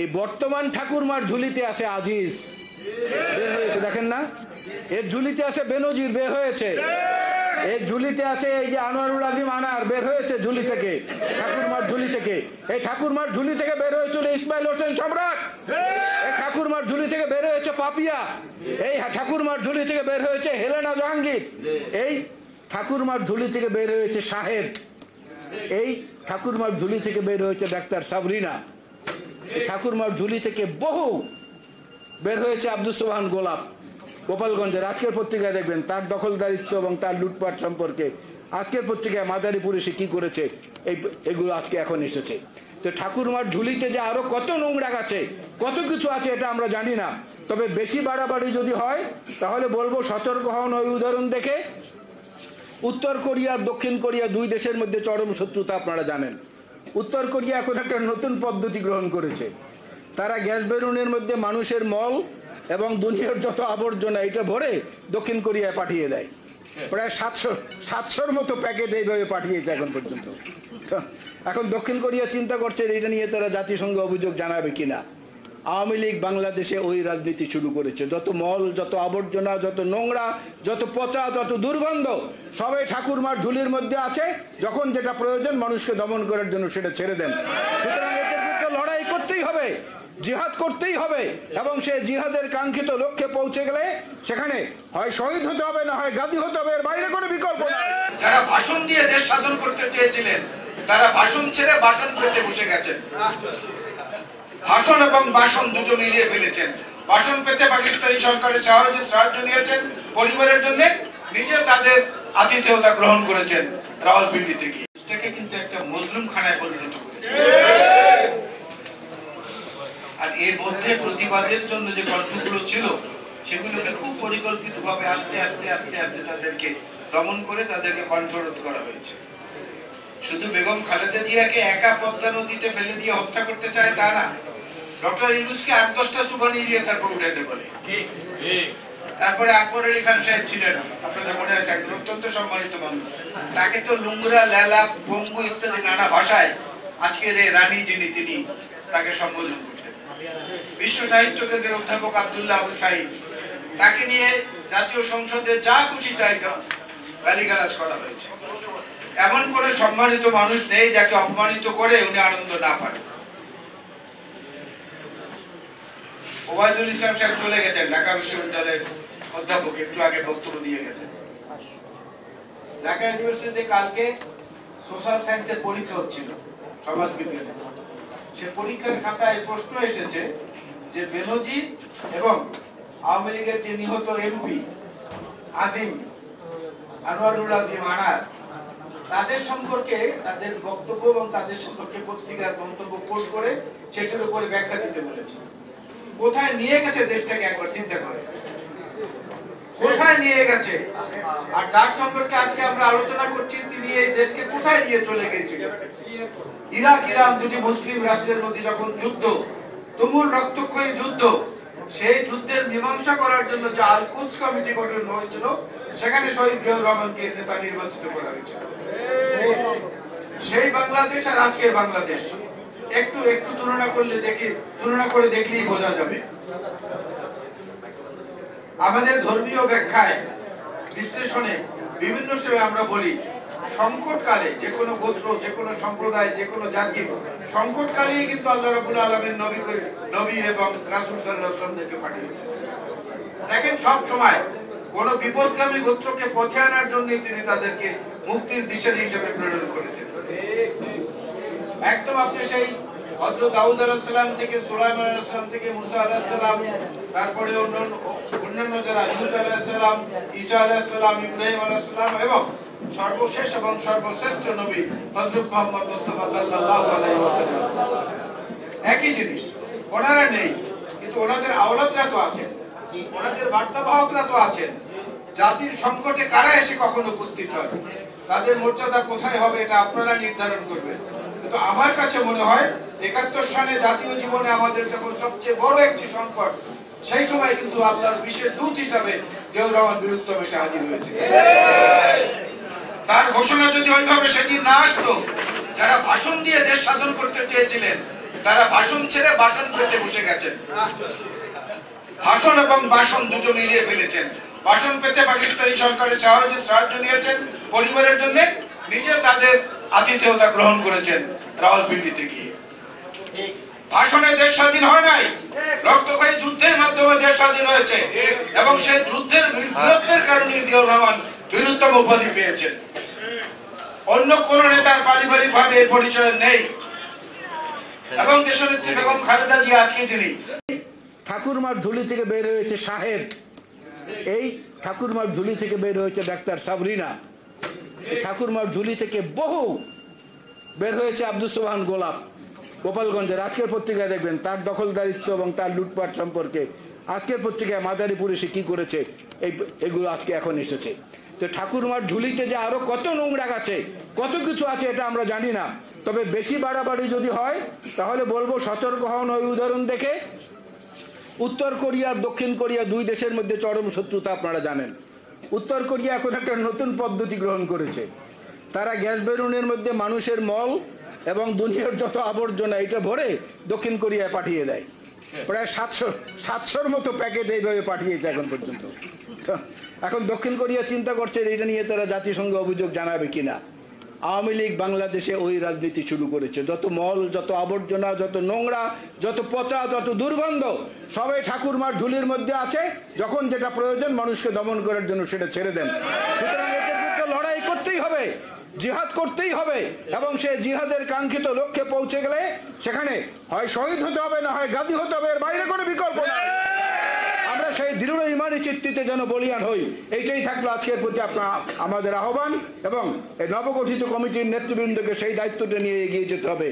এই বর্তমান ঠাকুরমার ঝুলিতে আছে আজিজ, বের হয়েছে দেখেন না, এর ঝুলিতে আছে বেনজির, বের হয়েছে, এর ঝুলিতে আছে এই যে আনোয়ারুল আজিম আনার, বের হয়েছে ঝুলি থেকে, ঠাকুরমার ঝুলি থেকে। এই ঠাকুরমার ঝুলি থেকে বের হয়েছিল ইসমাইল হোসেন সম্রাট, এই ঠাকুরমার ঝুলি থেকে বের হয়েছে পাপিয়া, এই ঠাকুরমার ঝুলি থেকে বের হয়েছে হেলেনা জাহাঙ্গীর, এই ঠাকুরমার ঝুলি থেকে বের হয়েছে শাহেদ, এই ঠাকুরমার ঝুলি থেকে বের হয়েছে ডাক্তার সাবরিনা, ঠাকুরমার ঝুলি থেকে বহু বের হয়েছে আব্দুল সোবহান গোলাপ গোপালগঞ্জের। আজকের পত্রিকায় দেখবেন তার দখলদারিত্ব এবং তার লুটপাট সম্পর্কে, আজকের পত্রিকায় মাদারীপুরে সে কি করেছে, এগুলো আজকে এখন এসেছে। তো ঠাকুরমার ঝুলিতে যে আরো কত নোংরা আছে, কত কিছু আছে, এটা আমরা জানি না। তবে বেশি বাড়াবাড়ি যদি হয় তাহলে বলবো সতর্ক হন। ওই উদাহরণ দেখে উত্তর কোরিয়া আর দক্ষিণ কোরিয়া দুই দেশের মধ্যে চরম শত্রুতা আপনারা জানেন। উত্তর কোরিয়া এখন একটা নতুন পদ্ধতি গ্রহণ করেছে, তারা গ্যাস বেলুনের মধ্যে মানুষের মল এবং দুনিয়ার যত আবর্জনা এটা ভরে দক্ষিণ কোরিয়ায় পাঠিয়ে দেয়। প্রায় 700-700-র মতো প্যাকেট এইভাবে পাঠিয়েছে এখন পর্যন্ত। এখন দক্ষিণ কোরিয়া চিন্তা করছে এটা নিয়ে তারা জাতিসংঘ অভিযোগ জানাবে কিনা। আওয়ামী লীগ বাংলাদেশে ওই রাজনীতি শুরু করেছে, যত মল, যত আবর্জনা, যত নোংরা, যত পচা, যত দুর্গন্ধ সবাই ঠাকুরমার ঝুলির মধ্যে আছে। যখন যেটা প্রয়োজন মানুষকে দমন করার জন্য সেটা ছেড়ে দেন। সুতরাং এদের বিরুদ্ধে লড়াই করতেই হবে, জিহাদ করতেই হবে, এবং সেই জিহাদের কাঙ্ক্ষিত লক্ষ্যে পৌঁছে গেলে সেখানে হয় শহীদ হতে হবে, না হয় গাজী হতে হবে, এর বাইরে কোনো বিকল্প নেই। যারা ভাষণ দিয়ে দেশ স্বাধীন করতে চেয়েছিলেন তারা ভাষণ ছেড়ে বাসন পেতে বসে গেছেন। ভাষণ এবং বাসন দুটো মিলিয়ে ফেলেছেন। ভাষণ পেতে পাকিস্তানি সরকারের সাহায্য নিয়েছেন পরিবারের জন্য, নিজে তাদের আতিথেয়তা গ্রহণ করেছেন রাওয়ালপিন্ডিতে গিয়ে। এটাকে কিন্তু একটা মজলুম খানায় পরিণত করেছে। আর এর মধ্যে প্রতিবাদের জন্য যে কণ্ঠগুলো ছিল সেগুলোকে খুব পরিকল্পিতভাবে আস্তে আস্তে আস্তে আস্তে তাদেরকে দমন করে তাদেরকে কণ্ঠরোধ করা হয়েছে। শুধু বেগম খালেদা জিয়াকে একা পদ্মা নদীতে ফেলে দিয়ে হত্যা করতে চায় তা না, ডক্টর ইউনূসকে 8-10টা চুবানি দিয়ে তারপর উঠাইতে বলে। তারপরে আকবর আলী খান সাহেব ছিলেন, আপনাদের মনে আছে, একজন অত্যন্ত সম্মানিত মানুষ, তাকে তো লুঙ্গরা, লেলা, পঙ্গু ইত্যাদি নানা ভাষায় আজকের এই রানী যিনি তিনি তাকে সম্বোধন করতেন। বিশ্ব সাহিত্য কেন্দ্রের অধ্যাপক আব্দুল্লাহ আবু সাঈদ, তাকে নিয়ে জাতীয় সংসদে যা খুশি তাই গালিগালাজ করা হয়েছে। এমন কোন সম্মানিত মানুষ নেই যাকে অপমানিত করে উনি আনন্দ না পান। ওবায়দুল ইসলাম সাহেব চলে গেছেন, ঢাকা বিশ্ববিদ্যালয়ের অধ্যাপক, একটু আগে বক্তব্য দিয়ে গেছেন। ঢাকা ইউনিভার্সিটিতে কালকে সোশ্যাল সায়েন্সের পরীক্ষা হচ্ছিল, সমাজ বিজ্ঞানে। সে পরীক্ষার খাতায় প্রশ্ন এসেছে যে বেনজির এবং আওয়ামী লীগের যে নিহত এমপি আজিম, আনোয়ারুল আজিম আনার, তাদের সম্পর্কে তাদের বক্তব্য এবং তাদের সম্পর্কে পত্রিকার মন্তব্য কোট করে সেটার উপরে ব্যাখ্যা দিতে বলেছে। কোথায় নিয়ে গেছে দেশটাকে একবার চিন্তা করে, কোথায় নিয়ে গেছে। আর যার সম্পর্কে আজকে আমরা আলোচনা করছি তিনি এই দেশকে কোথায় নিয়ে চলে গেছিলেন। ইরাক ইরান দুটি মুসলিম রাষ্ট্রের মধ্যে যখন যুদ্ধ, তুমুল রক্তক্ষয়ী যুদ্ধ, সেই যুদ্ধের মীমাংসা করার জন্য যে আল কুদস কমিটি গঠন হয়েছিল সেখানে শহীদ জিয়াউর রহমানকে নেতা নির্বাচিত করা হয়েছিল। সেই বাংলাদেশ আর আজকের বাংলাদেশ একটু একটু তুলনা করে দেখলেই বোঝা যাবে। আমাদের ধর্মীয় ব্যাখ্যায়, বিশ্লেষণে বিভিন্ন সময় আমরা বলি সংকটকালে যে কোনো গোত্র, যে কোনো সম্প্রদায়, যে কোনো জাতি সংকটকালেই কিন্তু আল্লাহ রাব্বুল আলামিন নবী এবং রাসূল সাল্লাল্লাহু আলাইহি ওয়াসাল্লামকে পাঠিয়েছেন। দেখেন, সব সময় কোন বিপদগামী গোত্রকে পথে আনার জন্য তিনি তাদেরকে মুক্তির দিশারি হিসেবে প্রেরণ করেছেন। একদম আপনি সেই হযরত দাউদ আলাইহিস সালাম থেকে সুলাইমান আলাইহিস সালাম থেকে মুসা আলাইহিস সালাম, তারপরে অন্যান্য যারা নূহ আলাইহিস সালাম, ঈসা আলাইহিস সালাম, ইব্রাহিম আলাইহিস সালাম এবং সর্বশেষ এবং সর্বশ্রেষ্ঠ নবী হযরত মুহাম্মদ মুস্তাফা সাল্লাল্লাহু আলাইহি ওয়াসাল্লাম, একই জিনিস। ওনারা নেই কিন্তু ওনাদের আওলাদরা তো আছেন, ওনাদের বার্তাবাহকরা তো আছেন। জাতির সংকটে কারা এসে কখন উপস্থিত হয়, তাদের মর্যাদা কোথায় হবে এটা আপনারা নির্ধারণ করবেন। কিন্তু আমার কাছে মনে হয় ৭১ সালে জাতীয় জীবনে আমাদের যখন সবচেয়ে বড় একটি সংকট, সেই সময় কিন্তু আল্লাহর বিশেষ দূত হিসাবে জিয়াউর রহমান বীরুত্তম এসে হাজির হয়েছে। তার ঘোষণা যদি ওইভাবে সেদিন না আসতো, যারা ভাষণ দিয়ে দেশ স্বাধীন করতে চেয়েছিলেন তারা ভাষণ ছেড়ে বাসন পেতে বসে গেছেন। ভাষণ এবং বাসন দুটো মিলিয়ে ফেলেছেন। বাসন পেতে পাকিস্তানি সরকারের সাহায্য নিয়েছেন পরিবারের জন্য, নিজে তাদের আতিথেয়তা গ্রহণ করেছেন রাওয়ালপিন্ডিতে গিয়ে। ভাষণে দেশ স্বাধীন হয় নাই, রক্তক্ষয়ী যুদ্ধের মাধ্যমে দেশ স্বাধীন হয়েছে এবং সেই যুদ্ধের বীরত্বের কারণে জিয়াউর রহমান বীরুত্তম উপাধি পেয়েছেন। অন্য কোন নেতার পারিবারিক ভাবে এই পরিচয় নেই। এবং দেশনেত্রী বেগম খালেদা জিয়া আজকে যিনি ঠাকুরমার ঝুলি থেকে বের হয়েছে শাহেদ, এই ঠাকুরমার ঝুলি থেকে বের হয়েছে ডাক্তার সাবরিনা, ঠাকুরমার ঝুলি থেকে বহু বের হয়েছে আব্দুল সোবহান গোলাপ গোপালগঞ্জের। আজকের পত্রিকায় দেখবেন তার দখলদারিত্ব এবং তার লুটপাট সম্পর্কে আজকের পত্রিকায় মাদারীপুরে সে কি করেছে, এগুলো আজকে এখন এসেছে। তো ঠাকুরমার ঝুলিতে যে আরো কত নোংরা আছে, কত কিছু আছে এটা আমরা জানি না। তবে বেশি বাড়াবাড়ি যদি হয় তাহলে বলবো সতর্ক হন ওই উদাহরণ দেখে। উত্তর কোরিয়া দক্ষিণ কোরিয়া দুই দেশের মধ্যে চরম শত্রুতা আপনারা জানেন। উত্তর কোরিয়া এখন একটা নতুন পদ্ধতি গ্রহণ করেছে, তারা গ্যাস বেলুনের মধ্যে মানুষের মল এবং দুনিয়ার যত আবর্জনা এটা ভরে দক্ষিণ কোরিয়ায় পাঠিয়ে দেয়। প্রায় 700-র মতো প্যাকেট এইভাবে পাঠিয়েছে এখন পর্যন্ত। এখন দক্ষিণ কোরিয়া চিন্তা করছে এটা নিয়ে তারা জাতিসংঘে অভিযোগ জানাবে কিনা। আওয়ামী লীগ বাংলাদেশে ওই রাজনীতি শুরু করেছে, যত মল, যত আবর্জনা, যত নোংরা, যত পচা, যত দুর্গন্ধ সবাই ঠাকুরমার ঝুলির মধ্যে আছে। যখন যেটা প্রয়োজন মানুষকে দমন করার জন্য সেটা ছেড়ে দেন। সুতরাং এদের বিরুদ্ধে লড়াই করতেই হবে, জিহাদ করতেই হবে এবং সেই জিহাদের কাঙ্ক্ষিত লক্ষ্যে পৌঁছে গেলে সেখানে হয় শহীদ হতে হবে, না হয় গাজী হতে হবে, এর বাইরে কোনো বিকল্প নেই। আমরা সেই দৃঢ় ইমানি চিত্তিতে যেন বলিয়ান হই, এইটাই থাকলো আজকের প্রতি আমাদের আহ্বান এবং এই নবগঠিত কমিটির নেতৃবৃন্দকে সেই দায়িত্বটা নিয়ে এগিয়ে যেতে হবে।